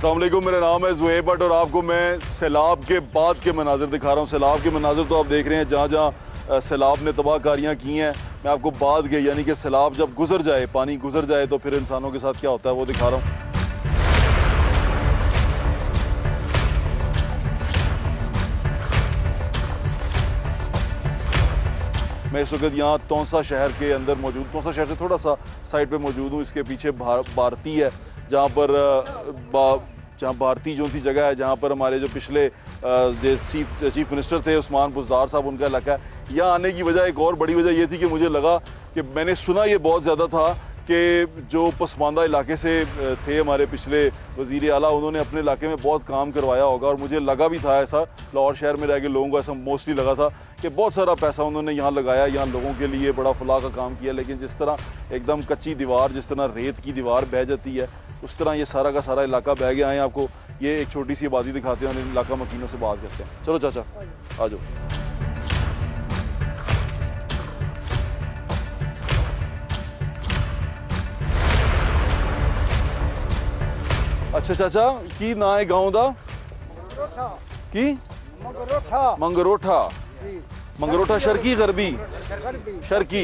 अस्सलाम वालेकुम, मेरा नाम है ज़ुहैब भट्ट और आपको मैं सैलाब के बाद के मनाजिर दिखा रहा हूँ। सैलाब के मनाजिर तो आप देख रहे हैं, जहाँ जहाँ सैलाब ने तबाहकारियाँ की हैं, मैं आपको बाद के यानी कि सैलाब जब गुजर जाए, पानी गुजर जाए तो फिर इंसानों के साथ क्या होता है वो दिखा रहा हूँ। मैं इस वक्त यहाँ तौंसा शहर के अंदर मौजूद, तौंसा शहर से थोड़ा सा साइड पे मौजूद हूँ। इसके पीछे भारती है, जहाँ पर जहाँ भारती जो सी जगह है, जहाँ पर हमारे जो पिछले चीफ मिनिस्टर थे उस्मान बुज़दार साहब, उनका इलाका है। यहाँ आने की वजह एक और बड़ी वजह ये थी कि मुझे लगा कि मैंने सुना ये बहुत ज़्यादा था कि जो पसमानदा इलाके से थे हमारे पिछले वज़ीर आला, उन्होंने अपने इलाके में बहुत काम करवाया होगा। और मुझे लगा भी था ऐसा, लाहौर शहर में रह के लोगों को ऐसा मोस्टली लगा था कि बहुत सारा पैसा उन्होंने यहाँ लगाया, यहाँ लोगों के लिए बड़ा फलाह का काम किया। लेकिन जिस तरह एकदम कच्ची दीवार, जिस तरह रेत की दीवार बह जाती है, उस तरह ये सारा का सारा इलाका बह गया है। आपको ये एक छोटी सी आबादी दिखाते हैं और इलाका मकीनों से बात करते हैं। चलो चाचा आ जाओ। अच्छा चाचा, की ना है गाँव दा की मंगरोठा। मंगरोठा शर्की गरबी शर्की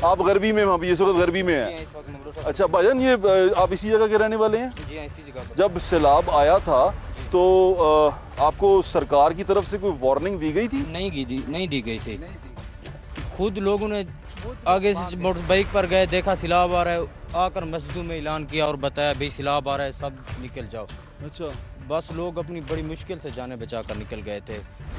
आप गरबी में, वहाँ इस वक्त गरबी में है। अच्छा भाईजान, ये आप इसी जगह के रहने वाले हैं? जी इसी जगह। जब सैलाब आया था तो आपको सरकार की तरफ से कोई वार्निंग दी गई थी? नहीं दी गई थी। खुद लोगों ने आगे से मोटर बाइक पर गए, देखा सैलाब आ रहा है, आकर मस्जिदों में ऐलान किया और बताया भाई सैलाब आ रहा है, सब निकल जाओ। अच्छा, बस लोग अपनी बड़ी मुश्किल से जाने बचा कर निकल गए थे।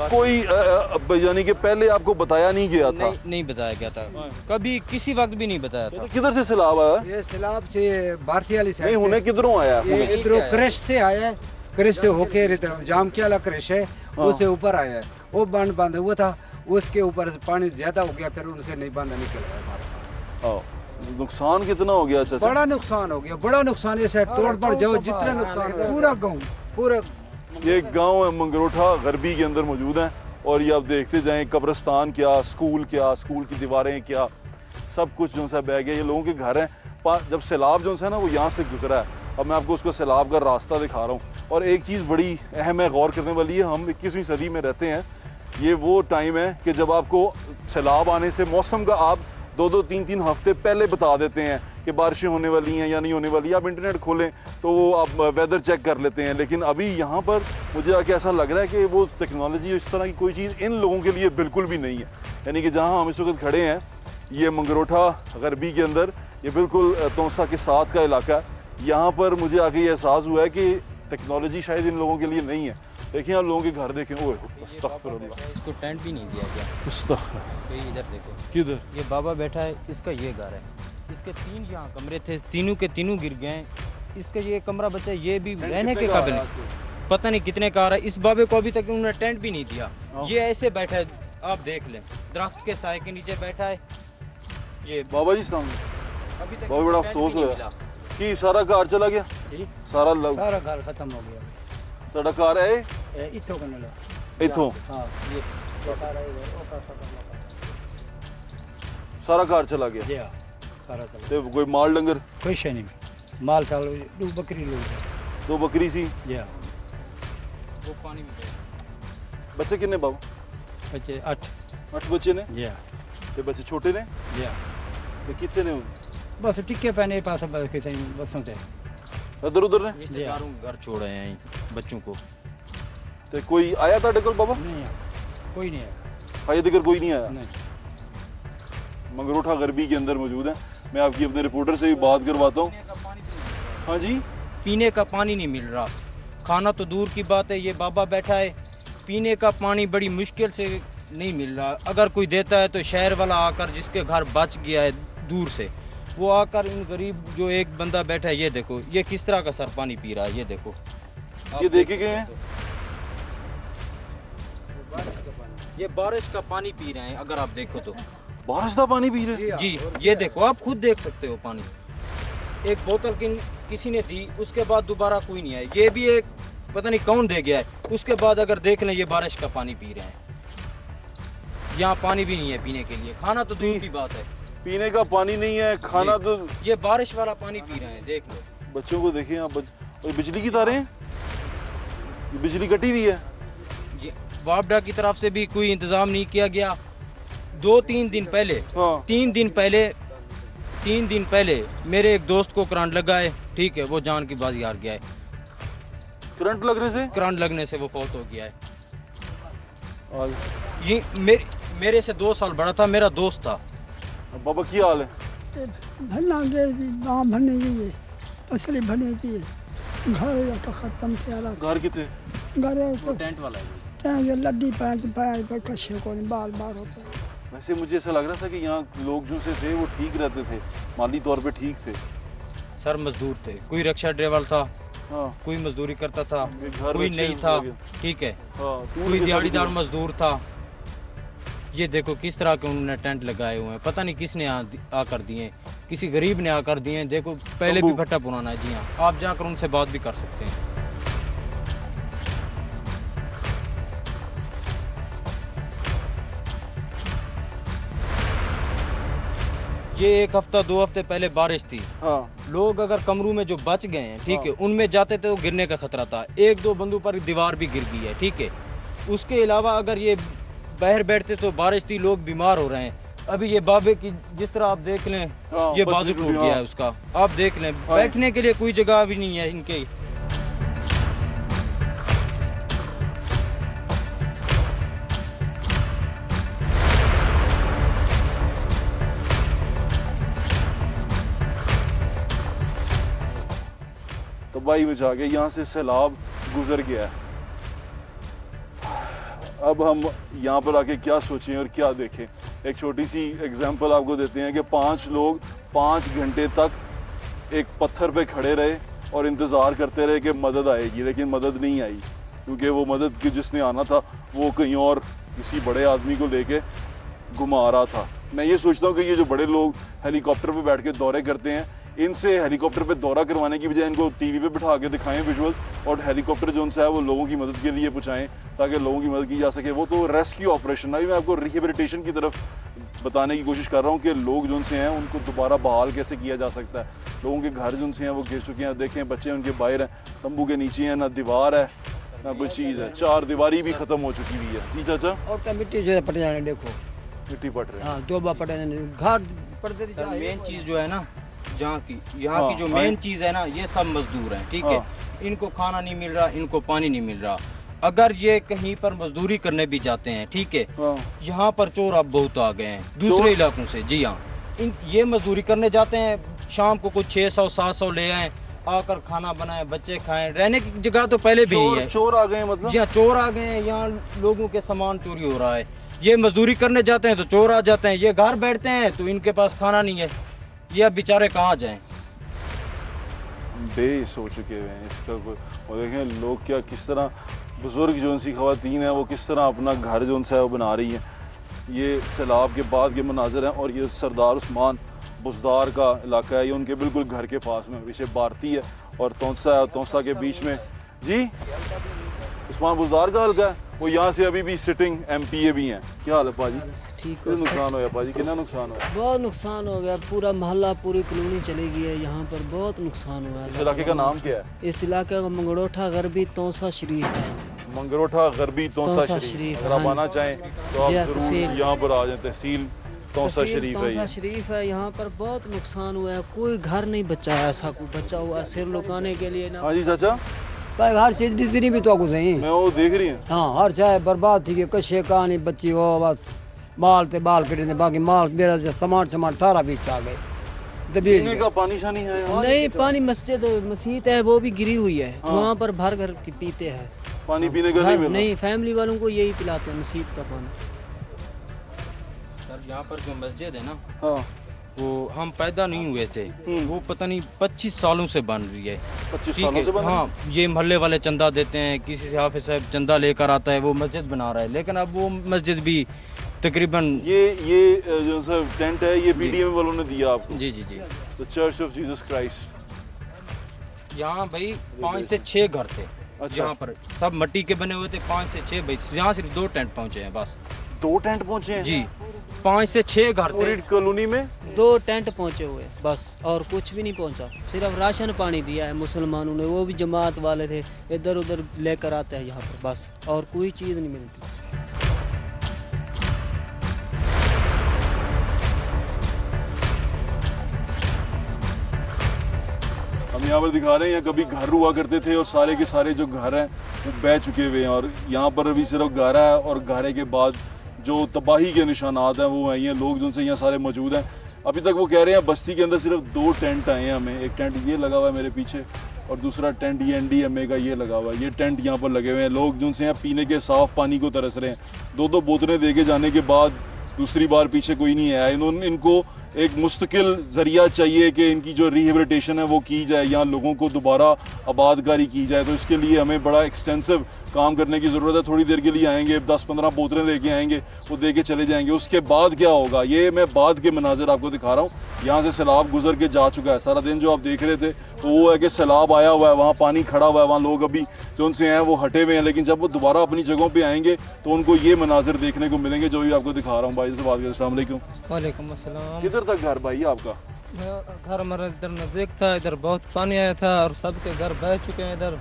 कोई यानी कि पहले आपको बताया नहीं गया था? नहीं बताया गया था, कभी किसी वक्त भी नहीं बताया था। किधर से सैलाब आया? ये सैलाब से भारतीय वाली साइड नहीं, उन्हें किधरों आया? ये इधरों क्रश से आया है, क्रश से होके इधर जाम के वाला क्रश है, उससे ऊपर आया है। वो बांध बांधा हुआ था, उसके ऊपर पानी ज्यादा हो गया, फिर उनसे नहीं बांधा निकल गया हमारे पास। नुकसान कितना हो गया? चाचा बड़ा नुकसान हो गया, बड़ा नुकसान। ये साइड तोड़ पड़ जाओ, जितना नुकसान पूरा गाँव पूरा। ये गांव है मंगरोठा, गरबी के अंदर मौजूद है। और ये आप देखते जाएं, कब्रिस्तान क्या, स्कूल की दीवारें क्या, सब कुछ जो सा बह गया। ये लोगों के घर हैं। जब सैलाब जो है ना वो यहाँ से गुजरा है। अब मैं आपको उसको सैलाब का रास्ता दिखा रहा हूँ। और एक चीज़ बड़ी अहम है, गौर करने वाली है। हम 21वीं सदी में रहते हैं। ये वो टाइम है कि जब आपको सैलाब आने से मौसम का आप 2-2, 3-3 हफ्ते पहले बता देते हैं कि बारिशें होने वाली हैं या नहीं होने वाली। आप इंटरनेट खोलें तो वो आप वेदर चेक कर लेते हैं। लेकिन अभी यहाँ पर मुझे आके ऐसा लग रहा है कि वो टेक्नोलॉजी, इस तरह की कोई चीज़ इन लोगों के लिए बिल्कुल भी नहीं है। यानी कि जहाँ हम इस वक्त खड़े हैं, ये मंगरोठा गरबी के अंदर, ये बिल्कुल तौंसा के साथ का इलाका है। यहाँ पर मुझे आके ये एहसास हुआ है कि टेक्नोलॉजी शायद इन लोगों के लिए नहीं है। देखिए आप लोगों के घर देखें, ओए अस्तगफिरुल्लाह, इसको टेंट भी नहीं दिया गया। अस्तगफिरुल्लाह। इधर देखो, किधर? ये बाबा बैठा है, इसका ये घर है। इसके 3 यहाँ कमरे थे, तीनों के तीनों गिर गए। इसका ये कमरा बचा, ये भी रहने के काबिल पता नहीं कितने का आ रहा है। इस बाबे को अभी तक उन्होंने टेंट भी नहीं दिया। ये ऐसे बैठा है, आप देख लें, दरख्त के साए के नीचे बैठा है ये बाबा जी सलाम। अभी तक बहुत बड़ा अफसोस हुआ कि सारा घर चला गया। सारा घर खत्म हो गया। ਤੁਹਾਡਾ ਘਰ ਹੈ ਇੱਥੋਂ सारा घर चला गया। ਤੇ कोई माल डंगर? कोई शे नहीं, माल साल 2 बकरी लोग, 2 बकरी सी। वो पानी में गया। बच्चे कितने बाबू? बच्चे 8 बच्चे ने। ते बच्चे छोटे ने? ते कितने ने? बस टिक्के पहने पास किसी बसों से इधर उधर ने रिश्तेदारों घर छोड़े हैं बच्चों को। ते कोई आया था डकर बाबा? नहीं आया, कोई नहीं आया। हाई दिक्कत कोई नहीं आया। नहीं। मंगरोठा गरबी के अंदर मौजूद है। मैं आपकी अपने रिपोर्टर से भी बात करवाता हूँ। हाँ जी, पीने का पानी नहीं मिल रहा, खाना तो दूर की बात है। ये बाबा बैठा है, पीने का पानी बड़ी मुश्किल से नहीं मिल रहा। अगर कोई देता है तो शहर वाला आकर, जिसके घर बच गया है दूर से, वो आकर इन गरीब जो एक बंदा बैठा है, ये देखो ये किस तरह का सर पानी पी रहा है। ये देखो, ये देखे गए हैं, ये बारिश का पानी पी रहे हैं। अगर आप देखो तो बारिश का पानी पी रहे हैं जी, ये देखो, आप खुद देख सकते हो पानी। एक बोतल किसी ने दी, उसके बाद दोबारा कोई नहीं आया। ये भी एक पता नहीं कौन दे गया है। उसके बाद अगर देख लें, ये बारिश का पानी पी रहे हैं। यहाँ पानी भी नहीं है पीने के लिए, खाना तो दूर की बात है। पीने का पानी नहीं है, खाना तो ये बारिश वाला पानी पी रहे हैं, देख लो। बच्चों को देखिए आप, ये बिजली की तारें हैं? ये बिजली कटी हुई है। जी, वापडा की तरफ से भी कोई इंतजाम नहीं किया गया। 2-3 दिन पहले, हाँ। 3 दिन पहले मेरे एक दोस्त को करंट लगा है, ठीक है, वो जान की बाजी हार गया है। करंट लगने से वो फौत हो गया है। और ये मेरे से 2 साल बड़ा था, मेरा दोस्त था। बाबा की हाल है? भरना के गाँव भरने की असली भरने की घर तो खत्म किया। घर कितने? घर तो टेंट वाला है। टैंक लड्डी पैंच पैर पर कशे को बाल बाल होते। वैसे मुझे ऐसा लग रहा था कि यहाँ लोग जो से थे वो ठीक रहते थे, माली तौर पे ठीक थे। सर मजदूर थे, कोई रिक्शा ड्राइवर था, हाँ। कोई मजदूरी करता था, घर कोई बच्चे नहीं था, लगे। ठीक है, हाँ, कोई दिहाड़ीदार मजदूर था। ये देखो किस तरह के उन्होंने टेंट लगाए हुए हैं, पता नहीं किसने आकर दिए, किसी गरीब ने आकर दिए। देखो पहले भी भट्टा पुराना है। जी हाँ, आप जाकर उनसे बात भी कर सकते हैं। ये 1 हफ्ता 2 हफ्ते पहले बारिश थी। हाँ। लोग अगर कमरों में जो बच गए हैं, ठीक है, उनमें जाते थे तो गिरने का खतरा था। 1-2 बंदों पर दीवार भी गिर गई है, ठीक है। उसके अलावा अगर ये बाहर बैठते तो बारिश थी, लोग बीमार हो रहे हैं। अभी ये बाबे की जिस तरह आप देख लें, हाँ, ये बाजू टूट गया है उसका, आप देख लें। बैठने के लिए कोई जगह भी नहीं है इनके। तबाही मचा के यहाँ से सैलाब गुजर गया है। अब हम यहाँ पर आके क्या सोचें और क्या देखें। एक छोटी सी एग्जांपल आपको देते हैं कि 5 लोग 5 घंटे तक एक पत्थर पे खड़े रहे और इंतज़ार करते रहे कि मदद आएगी, लेकिन मदद नहीं आई, क्योंकि वो मदद की जिसने आना था वो कहीं और किसी बड़े आदमी को लेके घुमा रहा था। मैं ये सोचता हूँ कि ये जो बड़े लोग हेलीकॉप्टर पे बैठ के दौरे करते हैं, इनसे हेलीकॉप्टर पे दौरा करवाने की बजाय इनको टीवी पे बिठा के दिखाएं विजुअल्स, और हेलीकॉप्टर जो उनसे है वो लोगों की मदद के लिए पहुँचाएँ ताकि लोगों की मदद की जा सके। वो तो रेस्क्यू ऑपरेशन, अभी मैं आपको रिहेबिलिटेशन की तरफ बताने की कोशिश कर रहा हूँ कि लोग जो उनसे हैं उनको दोबारा बहाल कैसे किया जा सकता है। लोगों के घर जो उनसे हैं वो गिर चुके हैं, देखें बच्चे उनके बाहर हैं, तंबू के नीचे हैं, ना दीवार है ना कोई चीज़ है, 4 दीवारी भी ख़त्म हो चुकी हुई है। जी चाचा, और तो मिट्टी जो है पट जाने, देखो मिट्टी पट रही है। हाँ, 2 बार पट जाने, घर पड़ते थे। मेन चीज़ जो है ना, यहाँ की जो मेन चीज़ है ना, ये सब मजदूर हैं, ठीक है। इनको खाना नहीं मिल रहा, इनको पानी नहीं मिल रहा। अगर ये कहीं पर मजदूरी करने भी जाते हैं, ठीक है, यहाँ पर चोर अब बहुत आ गए हैं दूसरे इलाकों से। जी हाँ, ये मजदूरी करने जाते हैं, शाम को कुछ 600-700 ले आए, आकर खाना बनाए, बच्चे खाएं, रहने की जगह तो पहले भी नहीं है। चोर आ गए मतलब? जी हाँ, चोर आ गए हैं, यहाँ लोगों के सामान चोरी हो रहा है। ये मजदूरी करने जाते हैं तो चोर आ जाते हैं, ये घर बैठते हैं तो इनके पास खाना नहीं है, ये अब बेचारे कहाँ जाएं। बेस हो चुके हुए हैं इसका कोई। और देखें लोग क्या, किस तरह बुजुर्ग जो उनसी ख़वातीन है वो किस तरह अपना घर जो उनसे है वो बना रही हैं। ये सैलाब के बाद के मनाजर हैं, और ये सरदार उस्मान बुजदार का इलाका है, ये उनके बिल्कुल घर के पास में। पीछे भारती है और तौसा है, और तौसा के बीच में जी उस्मान बुजदार का हल्का है, वो यहाँ से अभी भी सिटिंग MPA भी हैं। क्या हाल है पाजी? ठीक है। नुकसान हो गया पाजी? कितना नुकसान हुआ? बहुत नुकसान हो गया, पूरा मोहल्ला पूरी कॉलोनी चली गई है, यहाँ पर बहुत नुकसान हुआ है। इस इलाके का नाम क्या है? इस इलाके का मंगड़ोठा गरबी तौसा शरीफ है। मंगरोठा गरबी तौसा शरीफ। अगर आप आना चाहें तो आप जरूर यहाँ पर आ जाएं। तहसील तौसा शरीफ है। तौसा शरीफ है, यहाँ पर बहुत नुकसान हुआ है, कोई घर नहीं बचा है, ऐसा कोई बचा हुआ सिर लुकाने के लिए ना। हाँ जी चाचा, भाई हर चीज डिजनी भी तो कुछ नहीं। मैं वो देख रही हूँ। हाँ, हर चाहे बर्बाद थी, कशे कहानी बच्ची हो, बस माल ते बाल कटे, बाकी माल मेरा सामान सारा बीच आ गए। पीने का पानी शानी है? नहीं, पानी मस्जिद है वो भी गिरी हुई है, वहाँ पर भर घर पीते हैं। पानी पीने का नहीं, फैमिली वालों को यही पिलाते हैं मस्जिद का पानी। सर यहाँ पर जो मस्जिद है ना, हाँ, वो हम पैदा नहीं हुए थे, वो पता नहीं 25 सालों से बन रही है। 25 सालों से बन रही है? हाँ, ये मोहल्ले वाले चंदा देते हैं, किसी से हाफिज साहब चंदा लेकर आता है, वो मस्जिद बना रहा है, लेकिन अब वो मस्जिद भी तकरीबन ये जो सा टेंट है ये PDM वालों ने दिया आपको? जी जी जी। तो चर्च ऑफ जीसस क्राइस्ट। यहाँ भाई 5 से 6 घर थे। अच्छा। यहाँ पर सब मिट्टी के बने हुए थे, 5 से 6 भाई, यहाँ सिर्फ 2 टेंट पहुँचे हैं बस। 2 टेंट पहुँचे हैं जी। 5 से 6 घर पूरी थे। कॉलोनी में 2 टेंट पहुंचे हुए बस, और कुछ भी नहीं पहुंचा। सिर्फ राशन पानी दिया है मुसलमानों ने, वो भी जमात वाले थे, इधर उधर लेकर आते हैं यहाँ पर बस, और कोई चीज़ नहीं मिलती। हम यहाँ पर दिखा रहे हैं, कभी घर हुआ करते थे और सारे के सारे जो घर हैं वो बह चुके हुए हैं, और यहाँ पर अभी सिर्फ गारा है, और गारे के बाद जो तबाही के निशानात हैं वो आई हैं। लोग जिनसे यहाँ सारे मौजूद हैं, अभी तक वो कह रहे हैं बस्ती के अंदर सिर्फ 2 टेंट आए हैं हमें। एक टेंट ये लगा हुआ है मेरे पीछे, और दूसरा टेंट ये NDMA का ये लगा हुआ है। ये टेंट यहाँ पर लगे हुए हैं। लोग जिनसे यहाँ पीने के साफ़ पानी को तरस रहे हैं। 2-2 बोतलें दे के जाने के बाद दूसरी बार पीछे कोई नहीं आया। इनको एक मुस्तकिल ज़रिया चाहिए कि इनकी जो रिहेबिलिटेशन है वो की जाए, यहाँ लोगों को दोबारा आबादकारी की जाए। तो इसके लिए हमें बड़ा एक्सटेंसिव काम करने की ज़रूरत है। थोड़ी देर के लिए आएंगे, 10-15 बोतलें लेके आएंगे, वो दे के चले जाएंगे। उसके बाद क्या होगा, ये मैं बाद के मनाजिर आपको दिखा रहा हूँ। यहाँ से सैलाब गुजर के जा चुका है। सारा दिन जो आप देख रहे थे तो वो है कि सैलाब आया हुआ है, वहाँ पानी खड़ा हुआ है, वहाँ लोग अभी जो उनसे हैं वो हटे हुए हैं, लेकिन जब वो दोबारा अपनी जगहों पर आएंगे तो उनको ये मनाजिर देखने को मिलेंगे जो भी आपको दिखा रहा हूँ। भाई से बात करें, अस्सलाम वालेकुम। वालेकुम अस्सलाम। किधर तक घर भाई आपका? घर हमारा इधर नजदीक था, इधर बहुत पानी आया था और सबके घर बह चुके हैं। इधर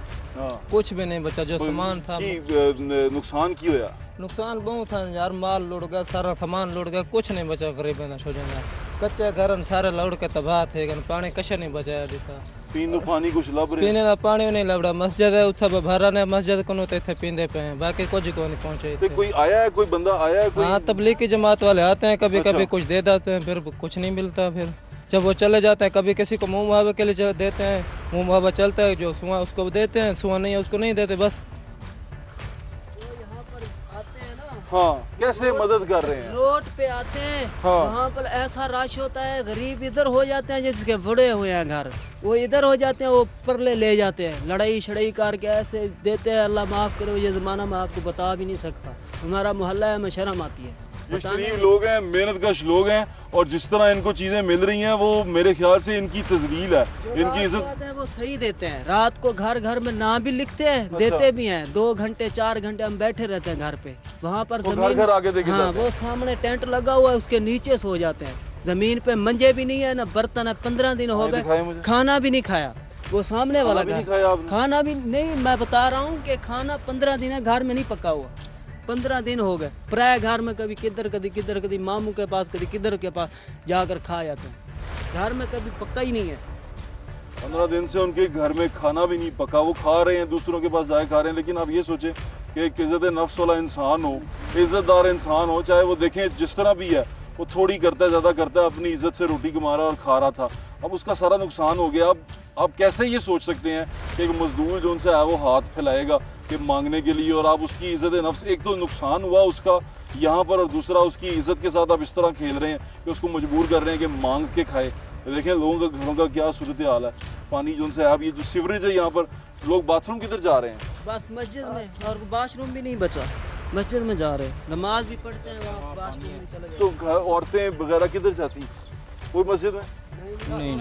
कुछ भी नहीं बचा, जो सामान था। नुकसान की होया? नुकसान बहुत था यार, माल लुट गया, सारा सामान लुट गया, कुछ नहीं बचा। गरीब हो जाएगा, कच्चे घर सारे लौट के तबाह थे, पानी कश नहीं बचाया दिता। पीने पानी कुछ लब रहे? पीने का पानी नहीं लबड़ा। मस्जिद है उत्थे भरा ने, मस्जिद को थे पींदे पे हैं, बाकी कुछ को नहीं पहुंचे। तो कोई आया है, कोई बंदा आया है? हाँ, तबलीग की जमात वाले आते हैं, कभी कभी कुछ दे देते हैं, फिर कुछ नहीं मिलता। फिर जब वो चले जाते हैं, कभी किसी को मुँह मुहावे के लिए देते हैं, मुँह मुहावा चलता है, जो सुआ उसको देते हैं, सुआ नहीं है उसको नहीं देते। बस हाँ, कैसे मदद कर रहे हैं? रोड पे आते हैं, हाँ। वहाँ पर ऐसा रश होता है, गरीब इधर हो जाते हैं, जिसके बड़े हुए हैं घर, वो इधर हो जाते हैं, वो परले ले जाते हैं, लड़ाई शड़ाई करके ऐसे देते हैं। अल्लाह माफ़ करो, ये ज़माना मैं आपको बता भी नहीं सकता। हमारा मोहल्ला है, में शर्म आती है। ये शरीफ लोग हैं, मेहनतकश लोग हैं, और जिस तरह इनको चीज़ें मिल रही हैं वो मेरे ख्याल से इनकी तजलील है, इनकी इज्जत है, वो सही देते हैं। रात को घर घर में ना भी लिखते हैं, देते भी हैं। 2 घंटे 4 घंटे हम बैठे रहते हैं घर पे, वहाँ पर घर घर आके देखे हाँ, वो सामने टेंट लगा हुआ है, उसके नीचे सो जाते हैं। जमीन पे मंजे भी नहीं है, ना बर्तन है। 15 दिन हो गए, खाना भी नहीं खाया। वो सामने वाला खाना भी नहीं, मैं बता रहा हूँ कि खाना 15 दिन है घर में नहीं पका हुआ। 15 दिन हो गए। प्राय घर में कभी किधर, कभी मामू के पास, कभी किधर के पास जाकर खा जाते हैं। घर में कभी पक्का ही नहीं है। 15 दिन से उनके घर में खाना भी नहीं पका, वो खा रहे हैं, दूसरों के पास जाए खा रहे हैं। लेकिन आप ये सोचें कि एक इज़्ज़त नफ्स वाला इंसान हो, इज़्ज़तदार इंसान हो, चाहे वो देखें जिस तरह भी है, वो थोड़ी करता है, ज़्यादा करता है, अपनी इज़्ज़त से रोटी कमा रहा है और खा रहा था। अब उसका सारा नुकसान हो गया। अब आप कैसे ये सोच सकते हैं कि एक मजदूर जो उनसे आया वो हाथ फैलाएगा कि मांगने के लिए, और आप उसकी इज़्ज़त नफ्स, एक तो नुकसान हुआ उसका यहाँ पर, और दूसरा उसकी इज़्ज़त के साथ आप इस तरह खेल रहे हैं कि उसको मजबूर कर रहे हैं कि मांग के खाए। देखें लोगों का घरों का क्या सूरत हाल है। पानी जो उनसे आप, ये जो सीवरेज है यहाँ पर, लोग बाथरूम किधर जा रहे हैं? बस मस्जिद में, और वॉशरूम भी नहीं बचा, मस्जिद में जा रहे हैं, नमाज भी पढ़ते हैं, वॉशरूम में चले जाते हैं। तो औरतें वगैरह किधर जाती हैं? कोई मस्जिद में नहीं।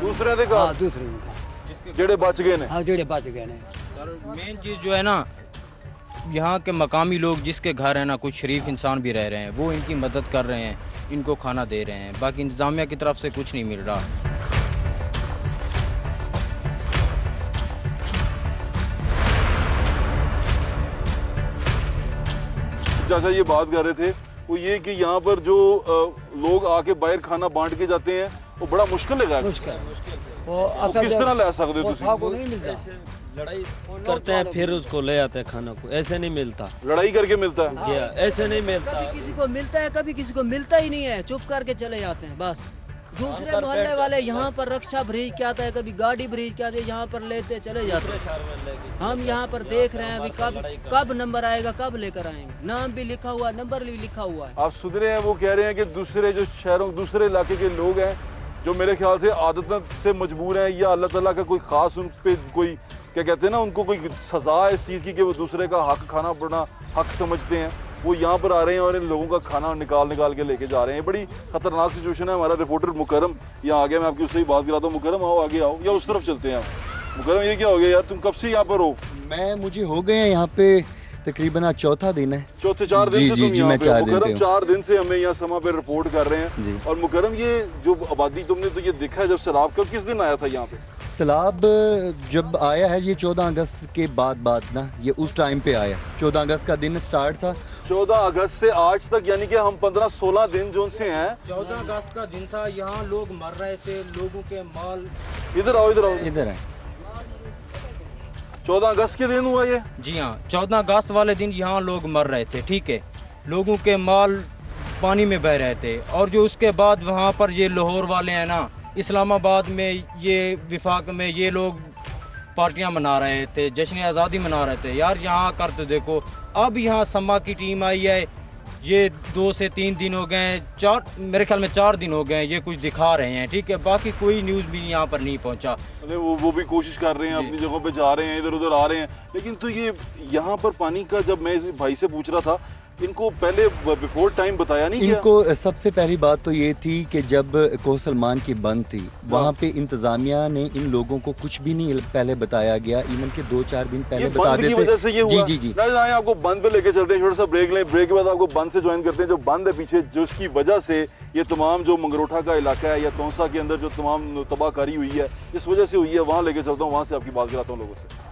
दूसरे दे घर जेड़े बच गए ने। हाँ, जेड़े बच गए ने। सर मेन चीज़ जो है ना, यहाँ के मकामी लोग जिसके घर है ना, कुछ शरीफ इंसान भी रह रहे हैं, वो इनकी मदद कर रहे हैं, इनको खाना दे रहे हैं। बाकी इंतज़ामिया की तरफ से कुछ नहीं मिल रहा। चाचा ये बात कर रहे थे वो ये कि यहाँ पर जो लोग आके बाहर खाना बांट के जाते हैं वो बड़ा मुश्किल लगा। मुश्किल वो किस तरह ले सकते हो? को नहीं मिलता, लड़ाई करते हैं फिर उसको ले आते हैं खाना को, ऐसे नहीं मिलता। लड़ाई करके मिलता है? ऐसे नहीं मिलता। कभी किसी को मिलता है, कभी किसी को मिलता ही नहीं है, चुप करके चले जाते हैं बस। दूसरे मोहल्ले वाले यहाँ पर रक्षा ब्रिज क्या आता है, कभी गाड़ी ब्रिज क्या आता है, यहाँ पर लेते चले जाते हैं। हम यहाँ पर देख रहे हैं अभी कब नंबर आएगा, कब लेकर आएंगे। नाम भी लिखा हुआ, नंबर भी लिखा हुआ है। आप सुधरे हैं, वो कह रहे हैं कि दूसरे जो शहरों, दूसरे इलाके के लोग हैं जो मेरे ख्याल से आदत से मजबूर हैं, या अल्लाह ताला का कोई ख़ास उन पे कोई क्या कहते हैं ना, उनको कोई सज़ा है इस चीज़ की कि वो दूसरे का हक खाना पड़ना हक समझते हैं, वो यहाँ पर आ रहे हैं और इन लोगों का खाना निकाल के लेके जा रहे हैं। बड़ी ख़तरनाक सिचुएशन है। हमारा रिपोर्टर मुकरम यहाँ आ गया, मैं आपकी उससे ही बात कराता हूँ। मुकरम आओ, आगे आओ, या उस तरफ चलते हैं आप। मुकरम ये क्या हो गया यार, तुम कब से यहाँ पर हो? मुझे हो गए हैं यहाँ पे तकरीबन आज चौथा दिन है। चौथे 4 दिन जी से जी तुम जी यहाँ मैं पे हो। 4 दिन मुकर्रम पे 4 दिन से हमें यहाँ समा पे रिपोर्ट कर रहे हैं जी। और मुकर्रम ये जो आबादी तुमने तो ये देखा है जब सैलाब कब किस दिन आया था यहाँ पे? सैलाब जब आया है ये 14 अगस्त के बाद ना, ये उस टाइम पे आया। 14 अगस्त का दिन स्टार्ट था। 14 अगस्त से आज तक यानी कि हम 15-16 दिन जो से हैं। 14 अगस्त का दिन था, यहाँ लोग मर रहे थे, लोगों के माल। इधर आओ इधर है। 14 अगस्त के दिन हुआ ये? जी हाँ, 14 अगस्त वाले दिन यहाँ लोग मर रहे थे, ठीक है। लोगों के माल पानी में बह रहे थे। और जो उसके बाद वहाँ पर ये लाहौर वाले हैं ना, इस्लामाबाद में, ये विफाक में ये लोग पार्टियां मना रहे थे, जश्न आज़ादी मना रहे थे। यार यहाँ कर तो देखो, अब यहाँ समा की टीम आई है, ये 2 से 3 दिन हो गए, 4 मेरे ख्याल में 4 दिन हो गए, ये कुछ दिखा रहे हैं, ठीक है। बाकी कोई न्यूज़ भी यहाँ पर नहीं पहुँचा। अरे वो भी कोशिश कर रहे हैं, अपनी जगहों पे जा रहे हैं, इधर उधर आ रहे हैं। लेकिन तो ये यहाँ पर पानी का, जब मैं इस भाई से पूछ रहा था, इनको पहले बिफोर टाइम बताया नहीं गया? इनको सबसे पहली बात तो ये थी कि जब कोह सलमान की बंद थी, वहाँ पे इंतजामिया ने इन लोगों को कुछ भी नहीं पहले बताया गया। इवन के 2-4 दिन पहले बता देते। वजह से ये हुआ। जी जी जी। आपको बंद पे लेके चलते हैं, छोटा सा ब्रेक लें, ब्रेक के बाद आपको बंद से ज्वाइन करते हैं। जो बंद है पीछे, जो उसकी वजह से ये तमाम जो मंगरोठा का इलाका है या तौसा के अंदर जो तमाम तबाहकारी हुई है, इस वजह से हुई है। वहाँ लेके चलता हूँ, वहाँ से आपकी बात कराता हूँ लोगों से।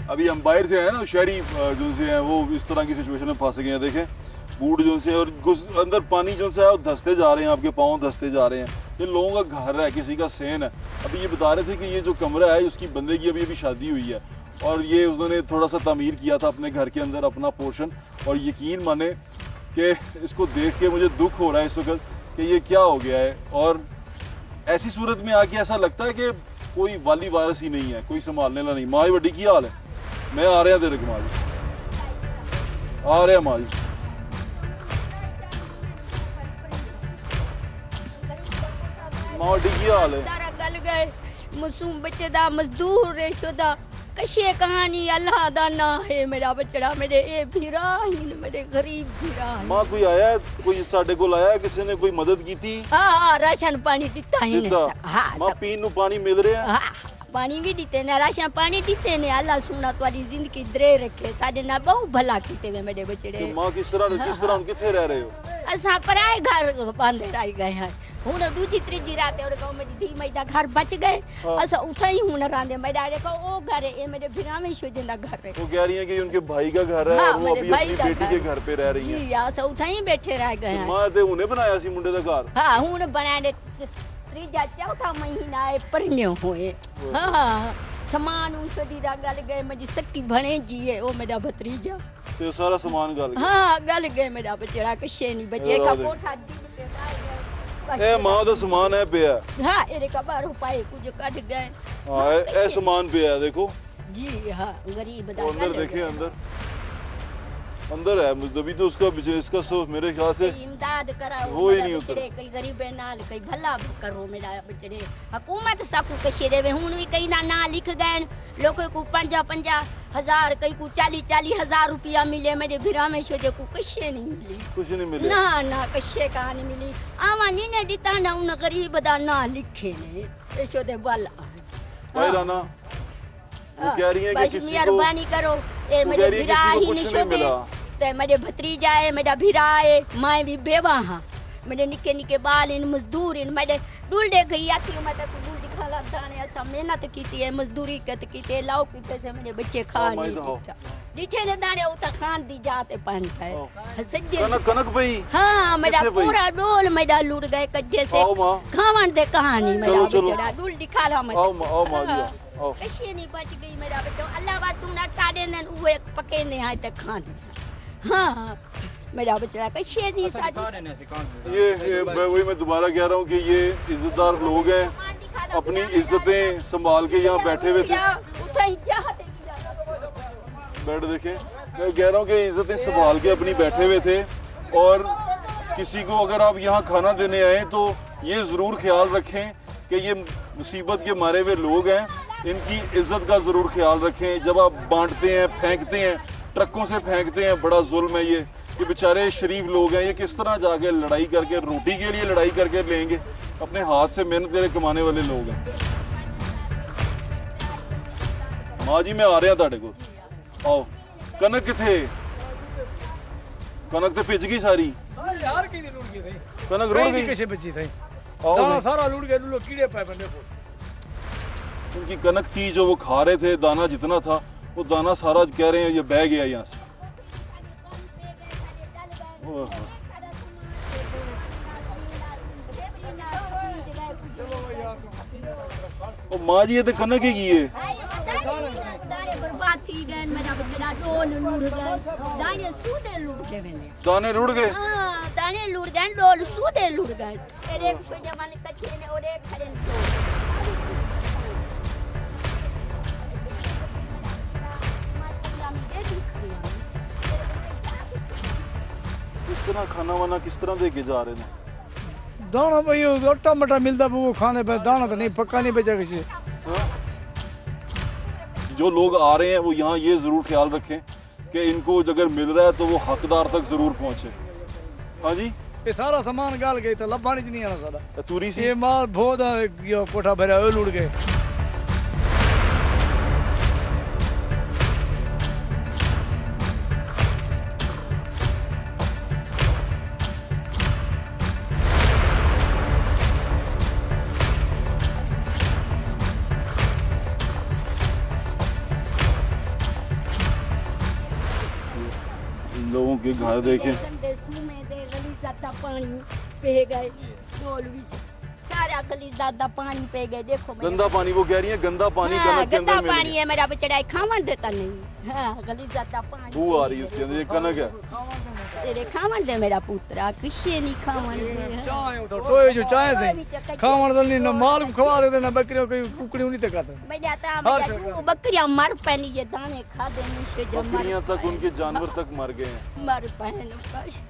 अभी अंपायर से है ना, शहरी जो से हैं वो इस तरह की सिचुएशन में फंस गए हैं। देखें बूट जो से, और अंदर पानी जो से है वो धंसते जा रहे हैं, आपके पाँव धंसते जा रहे हैं। ये लोगों का घर है, किसी का सेन है। अभी ये बता रहे थे कि ये जो कमरा है उसकी बंदे की अभी शादी हुई है और ये उन्होंने थोड़ा सा तामीर किया था अपने घर के अंदर, अपना पोर्शन। और यकीन माने कि इसको देख के मुझे दुख हो रहा है इस वक्त कि ये क्या हो गया है। और ऐसी सूरत में आके ऐसा लगता है कि कोई वाली वारस ही नहीं है, कोई संभालने वाला नहीं। माँ बड़ी की हाल है? मैं आ रहा तेरे को माँ जी, आ रहा माँ जी। माँ बड़ी की हाल है? सारा गल गए, मासूम बच्चे दा मजदूर रे शुदा कशे कहानी अल्लाह दा ना है। मेरा बच्चा मेरे ए भीरा ही, मेरे गरीब भीरा। माँ कोई आया है, कोई साडे कोल आया है, किसी ने कोई मदद की थी? हाँ राशन पानी दिता ही ने। हाँ माँ पीन नु पानी मिल रहा है? हाँ पानी भी दीते ने, राशन पानी दीते ने। अल्लाह सुना तुम्हारी जिंदगी दरे रखे, साडे ना बहुत भला कीते वे मेरे बच्चे। माँ किस तरह किथे रह रहे हो? असा पराए घर बांधे रह गए हैं। हुन दूजी तीजी रात और कहूं मेरी धी मैदा घर बच गए। असा उठा ही हुन रांदे मैदा देखो ओ घर है, ये मेरे भिरा में शो जिंदा घर है। वो कह रही है कि उनके भाई का घर है और वो अभी अपनी बेटी के घर पे रह रही है। जी असा उठा ही बैठे रह गए हैं। मां ते हुने बनाया सी मुंडे दा घर? हां हुन बनाने त्रीजा चौथा महीना है परने होए। हां सामान उसो दी दा गल गए, मेरी सक्की बने जी है ओ मेरा भतीजा। ते सारा सामान गल गया? हां गल गए, मेरा बचड़ा कशे नहीं बचे का कोठा दी ए मां दा सामान है पिया? हां एरे का 12 रुपए कुछ कट गए। हां ए सामान पिया है देखो जी। हां गरीब दा अंदर देखे, अंदर है तभी तो उसका बिजनेस का सो मेरे ख्याल से इमदाद कराओ। वो ही नहीं उतरे, कई गरीब नाल कई भला करो मेरा बचड़े। हुकूमत साकू कशे देवे। हुन भी कई ना लिख गए लोगों को 50-50 हजार, कई को 40-40 हजार रुपया मिले। मेरे भिरा में शो को कशे नहीं मिली, कुछ नहीं मिले ना कशे का नहीं मिली। आवा नी ने दिता ना उन गरीब दा ना लिखे ने शो दे भला। भाई राना वो कह रही है कि किसी को मेहरबानी करो, ए मेरे भिरा ही नहीं शो दे। ते मेरे भतीजा है, मेरा भिरा है, मैं भी बेवा हाँ। मेरे निके निके बाल इन मजदूर इन मेरे डूल दे गई आती हूँ। मैं तेको डूल दिखा वाला दाने ऐसा मेहनत की है, मजदूरी की है, लाओ पीते से मेरे बच्चे खा नहीं नीचे ने दाने उतर खान दी जाते पहनता है सज्जे कनक भाई। हाँ मेरा पूरा डोल मेरा लूट गए कज्जे से खावन दे कहानी मेरा बेचारा डोल दिखा ला मैं कशी नहीं बच गई मेरा बच्चा अल्लाह बात तुम ना टाड़े ने वो एक पके ने आए तक खा दी। हाँ मेरा बच्चा कशी नहीं साजी ये वही मैं दोबारा कह रहा हूँ कि ये इज्जतदार लोग हैं, अपनी इज्जतें संभाल के यहाँ बैठे हुए थे। बैठ देखें, मैं कह रहा हूँ कि इज्जतें संभाल के अपनी बैठे हुए थे और किसी को अगर आप यहाँ खाना देने आए तो ये ज़रूर ख्याल रखें कि ये मुसीबत के मारे हुए लोग हैं, इनकी इज्जत का ज़रूर ख्याल रखें। जब आप बांटते हैं, फेंकते हैं, ट्रकों से फेंकते हैं, बड़ा जुल्म है ये बेचारे शरीफ लोग हैं, ये किस तरह जाके लड़ाई करके रोटी के लिए लड़ाई करके लेंगे, अपने हाथ से मेहनत करके कमाने वाले लोग हैं। माँ जी मैं आ रहा ताड़े को आओ। कनक किथे? कनक तो पिज गई सारी। कनक रुड़ गई कैसे बची थी? दाना सारा लूट गया, लोग कीड़े पाए बंदे को। उनकी कनक थी जो वो खा रहे थे, दाना जितना था वो दाना सारा कह रहे हैं ये बह गया यहाँ से। ओ माँ जी ये तो कनक ही की है। दाने रुड़ गए। दाने लूट गए, डोल सूदे लूट गए। एक सो जमाने कच्चे ने और एक खड़े किस तरह खाना वाना किस तरह दे के जा रहे हैं? दाना भाई आटा मटा मिलता वो खाने पे, दाना तो नहीं पक्का नहीं बेचा किसी। जो लोग आ रहे हैं वो यहाँ ये जरूर ख्याल रखें कि इनको अगर मिल रहा है तो वो हकदार तक जरूर पहुँचे। हाँ जी ये सारा सामान गाल गए तो लबानी नहीं आना सारा तूरी से ये माल बहुत कोठा भरा वो लूट गए। लोगों के घर देखें, पानी पे गए, सारा गली दादा पानी पे गए। देखो गंदा पानी, वो कह रही है गंदा पानी। हाँ, गंदा पानी है मेरा बेचारा खावन देता नहीं। हाँ, गली दादा पानी बू आ रही है उसके अंदर। ये कनक है तेरे खावन दे मेरा पुत्रा किसी नहीं खावन चाय जो चाय से खावन दल नहीं, माल को खवा देते ना बकरियों की कुकड़ी नहीं तक आते। मैं जाता मैं बकरियां मर पैनी ये दाने खा देने से जब बकरियां तक उनके जानवर तक मर गए हैं। मर पैन बस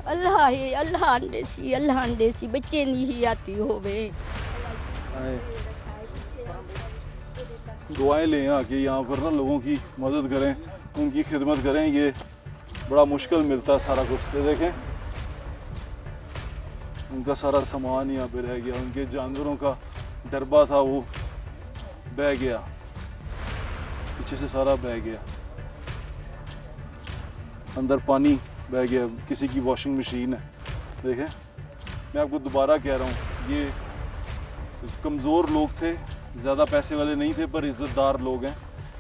अल्लाह ही अल्लाह अंडेसी बच्चे नहीं ही आती होवे। दुआएं लें आके यहाँ पर ना लोगों की मदद करें, उनकी खिदमत करें। ये बड़ा मुश्किल मिलता है सारा कुछ। ये देखें उनका सारा सामान यहाँ पे रह गया, उनके जानवरों का डरबा था वो बह गया, पीछे से सारा बह गया, अंदर पानी बह गया। किसी की वॉशिंग मशीन है। देखें मैं आपको दोबारा कह रहा हूँ ये कमज़ोर लोग थे, ज़्यादा पैसे वाले नहीं थे पर इज़्ज़तदार लोग हैं।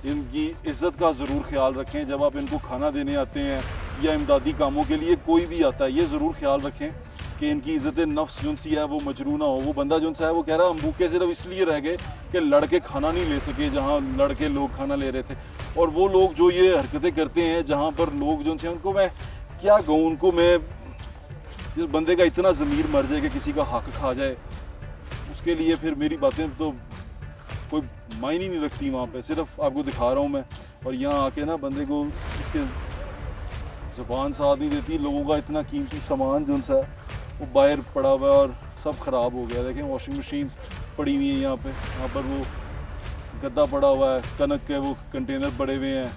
इनकी इज़्ज़त का ज़रूर ख्याल रखें। जब आप इनको खाना देने आते हैं या इमदादी कामों के लिए कोई भी आता है, ये ज़रूर ख्याल रखें कि इनकी इज़्ज़त नफ्स जो सी है वो मजरू ना हो। वो बंदा जो सा है वो कह रहा है हम भूखे सिर्फ इसलिए रह गए कि लड़के खाना नहीं ले सके जहाँ लड़के लोग खाना ले रहे थे। और वो लोग जो ये हरकतें करते हैं जहाँ पर लोग जो से उनको मैं क्या कहूँ, उनको मैं जिस बंदे का इतना ज़मीर मर जाए कि किसी का हक खा जाए, उसके लिए फिर मेरी बातें तो कोई मायने नहीं रखती वहाँ पे। सिर्फ आपको दिखा रहा हूँ मैं। और यहाँ आके ना बंदे को उसके ज़ुबान साथ नहीं देती। लोगों का इतना कीमती सामान जो सा वो बाहर पड़ा हुआ है और सब ख़राब हो गया। देखें वॉशिंग मशीन्स पड़ी हुई हैं यहाँ पे, यहाँ पर वो गद्दा पड़ा हुआ है, कनक के वो कंटेनर पड़े हुए हैं,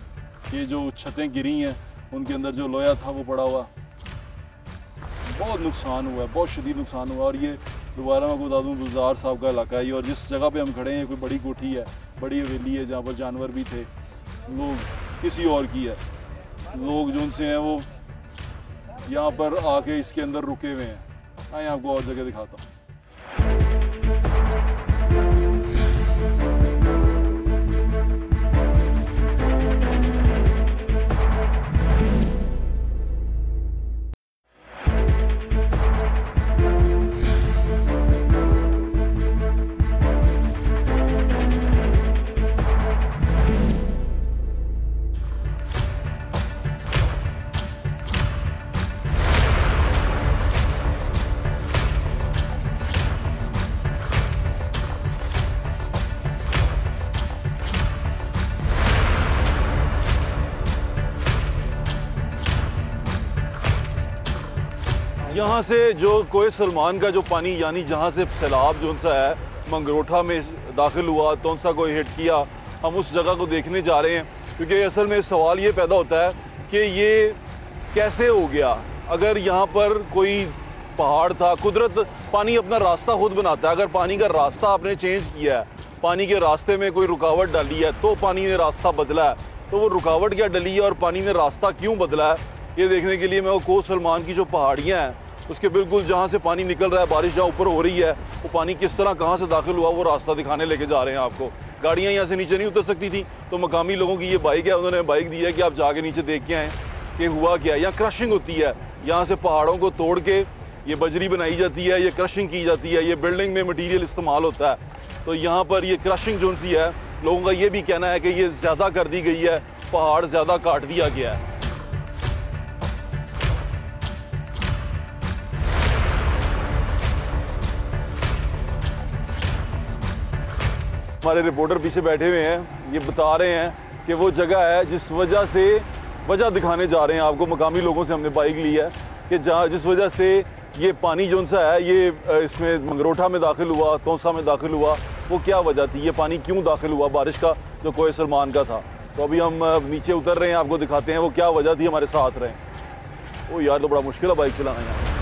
ये जो छतें गिरी हैं उनके अंदर जो लोया था वो पड़ा हुआ। बहुत नुकसान हुआ है, बहुत शदीद नुकसान हुआ। और ये दोबारा मैं बता दूँ गुलजार साहब का इलाका है ये। और जिस जगह पे हम खड़े हैं कोई बड़ी कोठी है, बड़ी हवेली है जहाँ पर जानवर भी थे, लोग किसी और की है। लोग जो उनसे हैं वो यहाँ पर आके इसके अंदर रुके हुए हैं। आए आपको और जगह दिखाता हूँ। यहाँ से जो कोहे सलमान का जो पानी यानी जहाँ से सैलाब जो सा है मंगरोठा में दाखिल हुआ, तोनसा को हिट किया, हम उस जगह को देखने जा रहे हैं। क्योंकि असल में सवाल ये पैदा होता है कि ये कैसे हो गया। अगर यहाँ पर कोई पहाड़ था, कुदरत पानी अपना रास्ता खुद बनाता है। अगर पानी का रास्ता आपने चेंज किया है, पानी के रास्ते में कोई रुकावट डाली है तो पानी ने रास्ता बदला है, तो वो रुकावट क्या डली है और पानी ने रास्ता क्यों बदला है, ये देखने के लिए मैं वो कोह सलमान की जो पहाड़ियाँ हैं उसके बिल्कुल जहाँ से पानी निकल रहा है, बारिश जहाँ ऊपर हो रही है, वो पानी किस तरह कहाँ से दाखिल हुआ वो रास्ता दिखाने लेके जा रहे हैं आपको। गाड़ियाँ यहाँ से नीचे नहीं उतर सकती थी, तो मकामी लोगों की ये बाइक है, उन्होंने बाइक दी है कि आप जाके नीचे देख के आएँ कि हुआ क्या है। यहाँ क्रशिंग होती है, यहाँ से पहाड़ों को तोड़ के ये बजरी बनाई जाती है, ये क्रशिंग की जाती है, ये बिल्डिंग में मटीरियल इस्तेमाल होता है। तो यहाँ पर ये क्रशिंग जो सी है, लोगों का ये भी कहना है कि ये ज़्यादा कर दी गई है, पहाड़ ज़्यादा काट दिया गया है। हमारे रिपोर्टर पीछे बैठे हुए हैं, ये बता रहे हैं कि वो जगह है जिस वजह से वजह दिखाने जा रहे हैं आपको। मकामी लोगों से हमने बाइक ली है कि जहाँ जिस वजह से ये पानी जो सा है ये इसमें मंगरोठा में दाखिल हुआ, तोनसा में दाखिल हुआ, वो क्या वजह थी, ये पानी क्यों दाखिल हुआ बारिश का जो कोहे सलमान का था। तो अभी हम नीचे उतर रहे हैं, आपको दिखाते हैं वो क्या वजह थी, हमारे साथ रहें। ओ यार, तो बड़ा मुश्किल है बाइक चलाना यहाँ।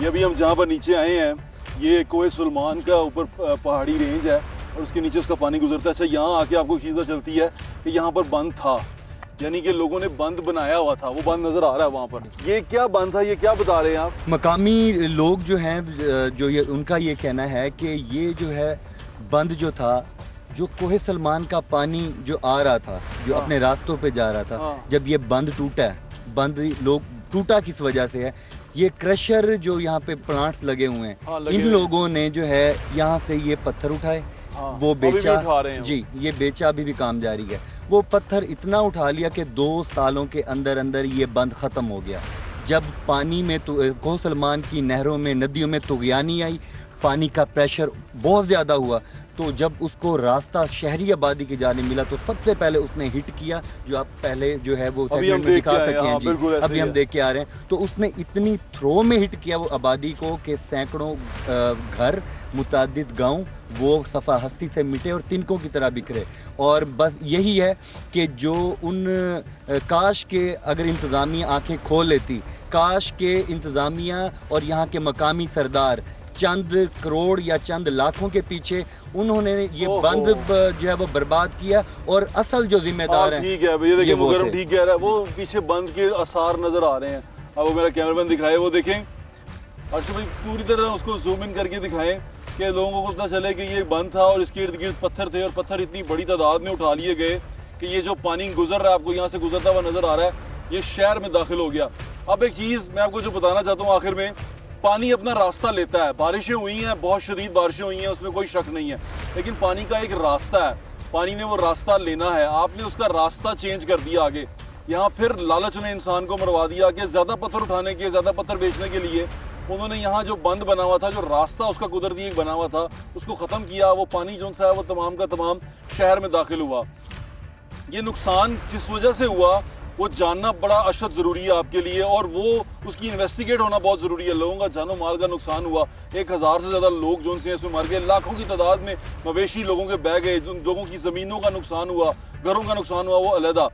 ये अभी हम जहाँ पर नीचे आए हैं, ये कोहे सलमान का ऊपर पहाड़ी रेंज है और उसके नीचे उसका पानी गुजरता है। अच्छा, यहाँ आके आपको चीज़ पता चलती है कि यहाँ पर बंद था, यानी कि लोगों ने बंद बनाया हुआ था, वो बंद नज़र आ रहा है वहाँ पर। ये क्या बंद था, ये क्या बता रहे हैं आप? मकामी लोग जो हैं, जो ये उनका ये कहना है कि ये जो है बंद जो था, जो कोहे सलमान का पानी जो आ रहा था, जो अपने रास्तों पे जा रहा था, जब ये बंद टूटा है, बंद लोग टूटा किस वजह से है, ये क्रशर जो यहाँ पे प्लांट्स लगे हुए हैं, इन लोगों ने जो है यहाँ से ये पत्थर उठाए, वो बेचा जी, ये बेचा, अभी भी काम जारी है। वो पत्थर इतना उठा लिया कि 2 सालों के अंदर अंदर ये बंद ख़त्म हो गया। जब पानी में कोह सलमान की नहरों में, नदियों में तुग़यानी आई, पानी का प्रेशर बहुत ज़्यादा हुआ, तो जब उसको रास्ता शहरी आबादी की जाने मिला तो सबसे पहले उसने हिट किया, जो आप पहले जो है वो सेगमेंट में दिखा सकते हैं जी, अभी हम देख के आ रहे हैं। तो उसने इतनी थ्रो में हिट किया वो आबादी को कि सैकड़ों घर, मुतअद्दिद गांव वो सफ़ा हस्ती से मिटे और तिनकों की तरह बिखरे। और बस यही है कि जो उन काश के अगर इंतज़ामिया आंखें खोल लेती, काश के इंतज़ामिया और यहाँ के मकामी सरदार चंद करोड़ या चंद लाखों के पीछे उन्होंने ये बंद जो है वो बर्बाद किया, और असल जो जिम्मेदार है, ठीक है, ये देखिए वो गर्म ठीक कह रहा है, वो पीछे बंद के आसार नजर आ रहे हैं। अब वो मेरा कैमरामैन दिखाए, वो देखें अर्शद भाई, पूरी तरह उसको जूम इन करके दिखाएं कि लोगों को पता चले कि ये बंद था और इसके इर्द गिर्द पत्थर थे, और पत्थर इतनी बड़ी तादाद में उठा लिए गए कि ये जो पानी गुजर रहा है, आपको यहाँ से गुजरता हुआ नजर आ रहा है, ये शहर में दाखिल हो गया। अब एक चीज़ मैं आपको जो बताना चाहता हूँ आखिर में, पानी अपना रास्ता लेता है। बारिशें हुई हैं, बहुत शदीद बारिशें हुई हैं, उसमें कोई शक नहीं है, लेकिन पानी का एक रास्ता है, पानी ने वो रास्ता लेना है। आपने उसका रास्ता चेंज कर दिया आगे, यहाँ फिर लालच ने इंसान को मरवा दिया कि ज़्यादा पत्थर उठाने के, ज़्यादा पत्थर बेचने के लिए उन्होंने यहाँ जो बंद बना हुआ था, जो रास्ता उसका कुदरती एक बना हुआ था, उसको ख़त्म किया। वो पानी जो सा है वो तमाम का तमाम शहर में दाखिल हुआ। ये नुकसान जिस वजह से हुआ वो जानना बड़ा अशद ज़रूरी है आपके लिए, और वो उसकी इन्वेस्टिगेट होना बहुत ज़रूरी है। लोगों का जानो माल का नुकसान हुआ, 1000 से ज़्यादा लोग जो उनसे इसमें मर गए, लाखों की तादाद में मवेशी लोगों के बह गए, लोगों की ज़मीनों का नुकसान हुआ, घरों का नुकसान हुआ, वो अलहदा।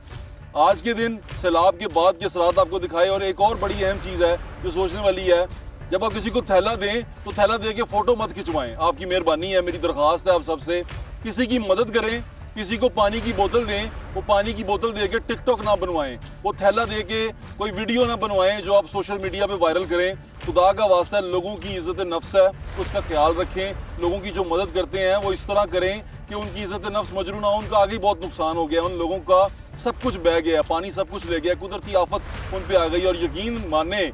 आज के दिन सैलाब के बाद के असरात आपको दिखाए। और एक और बड़ी अहम चीज़ है जो सोचने वाली है, जब आप किसी को थैला दें तो थैला दे के फ़ोटो मत खिंचवाएं। आपकी मेहरबानी है, मेरी दरख्वास्त है आप सबसे, किसी की मदद करें, किसी को पानी की बोतल दें, वो पानी की बोतल दे के टिकटॉक ना बनवाएं, वो थैला दे के कोई वीडियो ना बनवाएं जो आप सोशल मीडिया पे वायरल करें। खुदा का वास्ता है, लोगों की इज़्ज़त नफ्स है, उसका ख्याल रखें। लोगों की जो मदद करते हैं वो इस तरह करें कि उनकी इज़्ज़त नफ्स मजरू ना हो। उनका आगे बहुत नुकसान हो गया, उन लोगों का सब कुछ बह गया, पानी सब कुछ ले गया, कुदरती आफत उन पर आ गई। और यकीन माने,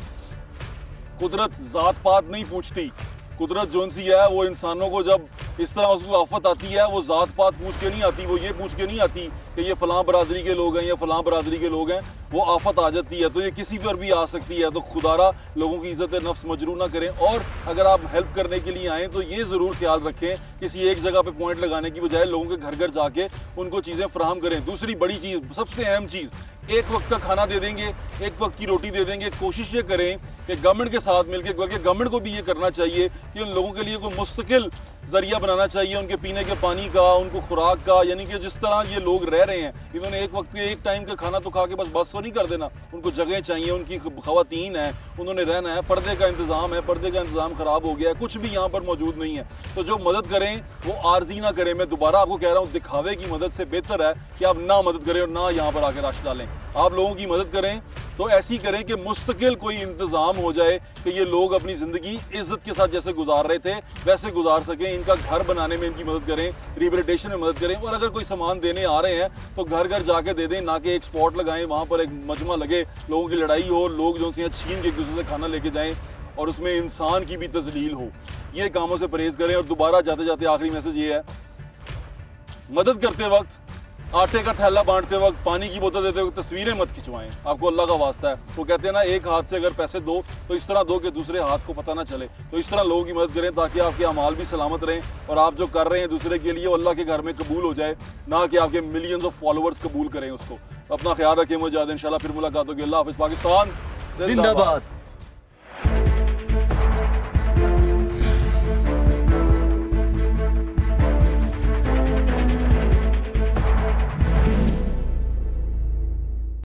कुदरत ज़ात पात नहीं पूछती, कुदरत जोन सी है वो इंसानों को जब इस तरह उसको आफत आती है वो जात पात पूछ के नहीं आती, वो ये पूछ के नहीं आती कि ये फलां बरादरी के लोग हैं या फलां बरादरी के लोग हैं, वो आफत आ जाती है तो ये किसी पर भी आ सकती है। तो खुदारा लोगों की इज्जत नफ्स मजरू ना करें, और अगर आप हेल्प करने के लिए आएँ तो ये ज़रूर ख्याल रखें किसी एक जगह पर पॉइंट लगाने की बजाय लोगों के घर घर जाके उनको चीज़ें फराहम करें। दूसरी बड़ी चीज़, सबसे अहम चीज़, एक वक्त का खाना दे देंगे, एक वक्त की रोटी दे देंगे। कोशिश ये करें कि गवर्नमेंट के साथ मिलकर, बल्कि गवर्नमेंट को भी ये करना चाहिए कि उन लोगों के लिए कोई मुस्तकिल जरिया बनाना चाहिए उनके पीने के पानी का, उनको खुराक का। यानी कि जिस तरह ये लोग रह रहे हैं, इन्होंने एक वक्त के एक टाइम का खाना तो खा के बस तो नहीं कर देना, उनको जगह चाहिए, उनकी खवातीन है, उन्होंने रहना है, पर्दे का इंतज़ाम है, पर्दे का इंतज़ाम ख़राब हो गया है, कुछ भी यहाँ पर मौजूद नहीं है। तो जो मदद करें वो आर्जी ना करें। मैं दोबारा आपको कह रहा हूँ, दिखावे की मदद से बेहतर है कि आप ना मदद करें और ना यहाँ पर आके राश डालें। आप लोगों की मदद करें तो ऐसी करें कि मुस्तकिल कोई इंतज़ाम हो जाए कि ये लोग अपनी ज़िंदगी इज्जत के साथ जैसे गुजार रहे थे वैसे गुजार सकें। इनका घर बनाने में इनकी मदद करें, रिहेबिलिटेशन में मदद करें, और अगर कोई सामान देने आ रहे हैं तो घर घर जाके दे दें, ना कि एक स्पॉट लगाएं, वहाँ पर एक मजमा लगे, लोगों की लड़ाई हो, लोग जो से छीन के एक दूसरे से खाना लेके जाएँ और उसमें इंसान की भी तजलील हो। ये कामों से परहेज़ करें। और दोबारा जाते जाते आखिरी मैसेज ये है, मदद करते वक्त, आटे का थैला बांटते वक्त, पानी की बोतल देते वक्त तस्वीरें मत खिंचवाएं, आपको अल्लाह का वास्ता है। वो कहते हैं ना, एक हाथ से अगर पैसे दो तो इस तरह दो कि दूसरे हाथ को पता ना चले। तो इस तरह लोगों की मदद करें ताकि आपके अमाल भी सलामत रहें और आप जो कर रहे हैं दूसरे के लिए वो अल्लाह के घर में कबूल हो जाए, ना कि आपके मिलियंस ऑफ फॉलोअर्स कबूल करें उसको। अपना ख्याल रखें, मुझे इंशाल्लाह फिर मुलाकात होगी। अल्लाह हाफिज़। पाकिस्तान जिंदाबाद।